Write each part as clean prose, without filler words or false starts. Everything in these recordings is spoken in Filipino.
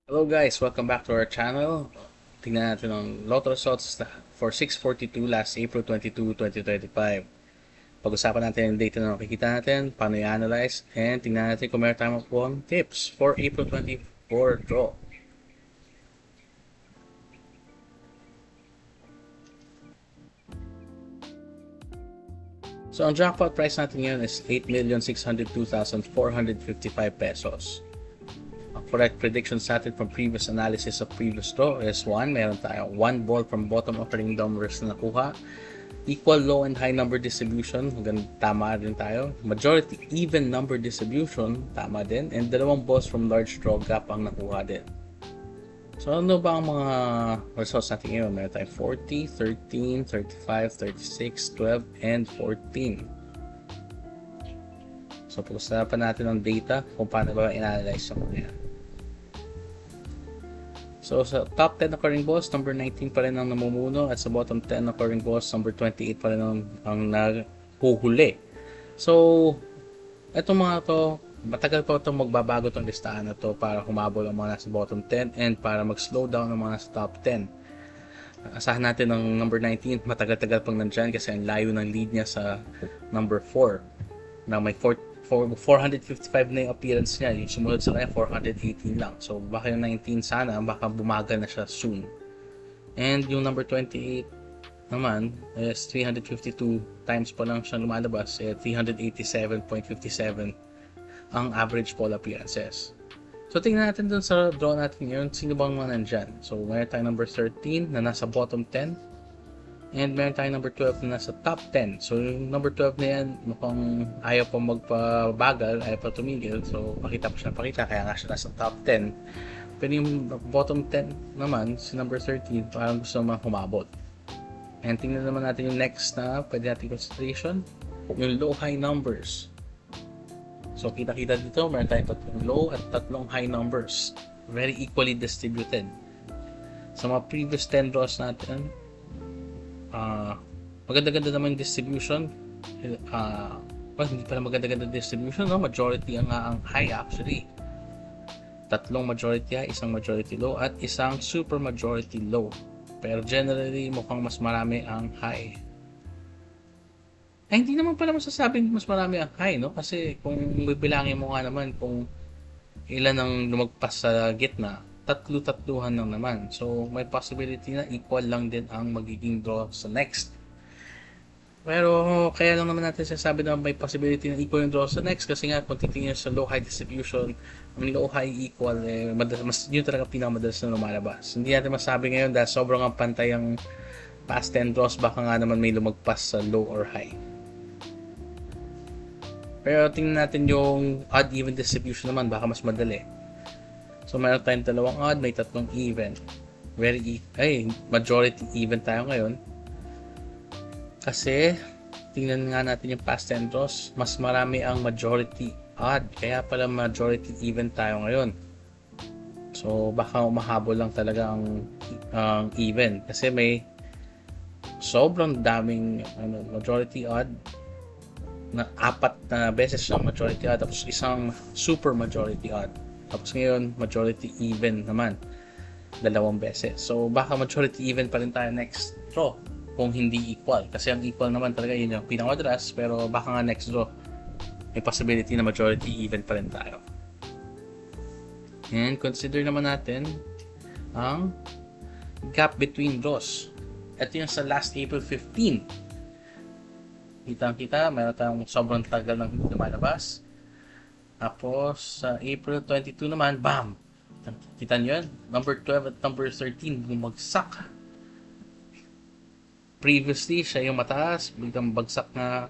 Hello guys, welcome back to our channel. Tingnan natin ang lotto results for 6/42 last April 22, 2025. Pag-usapan natin yung data na makikita natin, paano i-analyze, and tingnan natin kung meron tayong makuha tips for April 24 draw. So ang jackpot price natin ngayon is 8,602,455 pesos. Ang correct predictions natin from previous analysis of previous draw is 1. Meron tayo 1 ball from bottom of ring numbers na nakuha. Equal low and high number distribution, hanggang tama din tayo. Majority even number distribution, tama din. And dalawang balls from large draw gap ang nakuha din. So ano ba ang mga results natin ngayon? Meron tayong 40, 13, 35, 36, 12, and 14. So pag-usapan natin ang data kung paano ba in-analyze yung mga yan. So sa top 10 occurring balls, number 19 pa rin ang namumuno, at sa bottom 10 occurring balls, number 28 pa rin ang nahuhuli. So etong mga to, matagal pa itong magbabago itong listahan na to para humabol ang mga nasa bottom 10 and para mag-slow down ang mga nasa top 10. Asahan natin ng number 19, matagal-tagal pang nandyan kasi ang layo ng lead niya sa number 4 na may 455 na yung appearance niya. Yung sumunod sa kanya 418 lang. So baka yung 19 sana, baka bumagal na siya soon. And yung number 28 naman is 352 times pa lang siya lumalabas, 387.57 ang average ball appearances. So tingnan natin dun sa draw natin ngayon, sino bang mga nandyan. So meron tayong number 13 na nasa bottom 10, and meron tayong number 12 na nasa top 10. So yung number 12 na yan, mukhang ayaw pa magpabagal, ayaw pa tumigil. So pakita pa siya pakita, kaya nga siya nasa top 10. Pero yung bottom 10 naman, si number 13, parang gusto naman humabot. And tingnan naman natin yung next na pwede natin consideration, yung low-high numbers. So kita-kita dito, meron tayong tatlong low at tatlong high numbers. Very equally distributed. Sa mga previous 10 draws natin, maganda-ganda naman yung distribution. Hindi pala maganda-ganda distribution, no? Majority ang high actually. Tatlong majority high, isang majority low, at isang super majority low. Pero generally, mukhang mas marami ang high. Ay, hindi naman pala masasabing mas marami ang high, no? Kasi kung bibilangin mo nga naman kung ilan ang lumagpas sa gitna, tatlu-tatluhan lang naman. So, may possibility na equal lang din ang magiging draw sa next. Pero, kaya lang naman natin sasabi na may possibility na equal yung draw sa next kasi nga, kung titingnan sa low-high distribution, ang low-high equal, yun talaga pinakamadalas na lumalabas. Hindi natin masabi ngayon dahil sobrang ang pantay ang past 10 draws, baka nga naman may lumagpas sa low or high. Pero tingnan natin yung odd-even distribution naman, baka mas madali. So mayroon tayong dalawang odd, may tatlong even. Majority even tayo ngayon. Kasi tingnan nga natin yung past 10 draws, mas marami ang majority odd, kaya pala majority even tayo ngayon. So baka umahabol lang talaga ang even kasi may sobrang daming majority odd na 4 na beses ng majority odd, tapos isang super majority odd, tapos ngayon majority even naman 2 beses. So baka majority even pa rin tayo next draw kung hindi equal, kasi ang equal naman talaga yun yung pinakamadalas, pero baka nga next draw may possibility na majority even pa rin tayo. And consider naman natin ang gap between draws. Ito yung sa last April 15. Kitang-kita, mayroon tayong sobrang tagal ng hindi lumalabas. Tapos, sa April 22 naman, bam! Kita nyo yan? Number 12 at number 13, bumagsak. Previously, siya yung mataas, biglang bagsak na,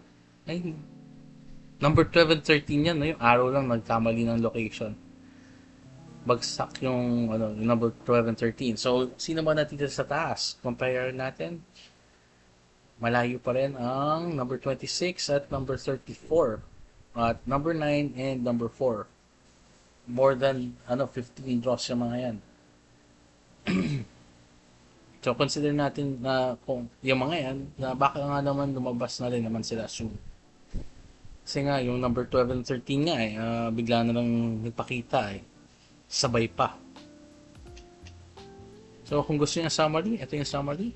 number 12 and 13 yan, yung arrow lang, nagkamali ng location. Bagsak yung number 12 and 13. So, sino ba natin sa taas? Compare natin. Malayo pa rin ang number 26 at number 34 at number 9 and number 4. More than 15 draws yung mga yan. So consider natin na kung yung mga yan na baka nga naman lumabas na rin naman sila soon. Kasi nga yung number 12 and 13 nga bigla na lang nagpakita sabay pa. So kung gusto niyo ang summary, ito yung summary.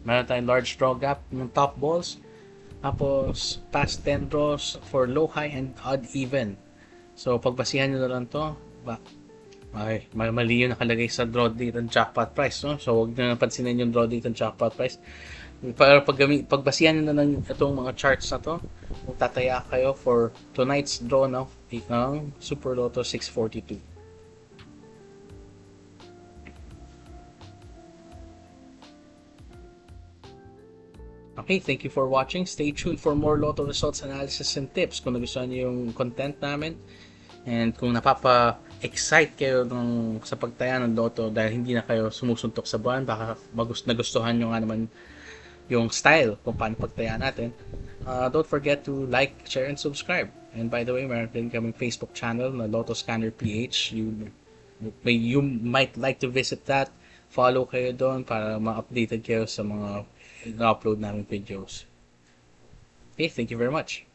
Meron tayong large draw gap ng top balls. Tapos past 10 draws for low, high, and odd even. So pagbasihan nyo na lang to. Mali yung nakalagay sa draw date and jackpot price, no? So huwag nyo napansinin yung draw date and jackpot price. Para pagbasihan nyo na lang itong mga charts na to, kung tataya kayo for tonight's draw ng Super Lotto 642. Okay, thank you for watching. Stay tuned for more Lotto results, analysis, and tips kung nagustuhan niyo yung content namin. And kung napapa-excite kayo sa pagtaya ng Lotto dahil hindi na kayo sumusuntok sa buwan, baka nagustuhan nyo nga naman yung style kung paano pagtaya natin. Don't forget to like, share, and subscribe. And by the way, meron din kaming Facebook channel na Lotto Scanner PH. You might like to visit that. Follow kayo doon para ma-updated kayo sa mga na-upload namin videos. Okay, thank you very much.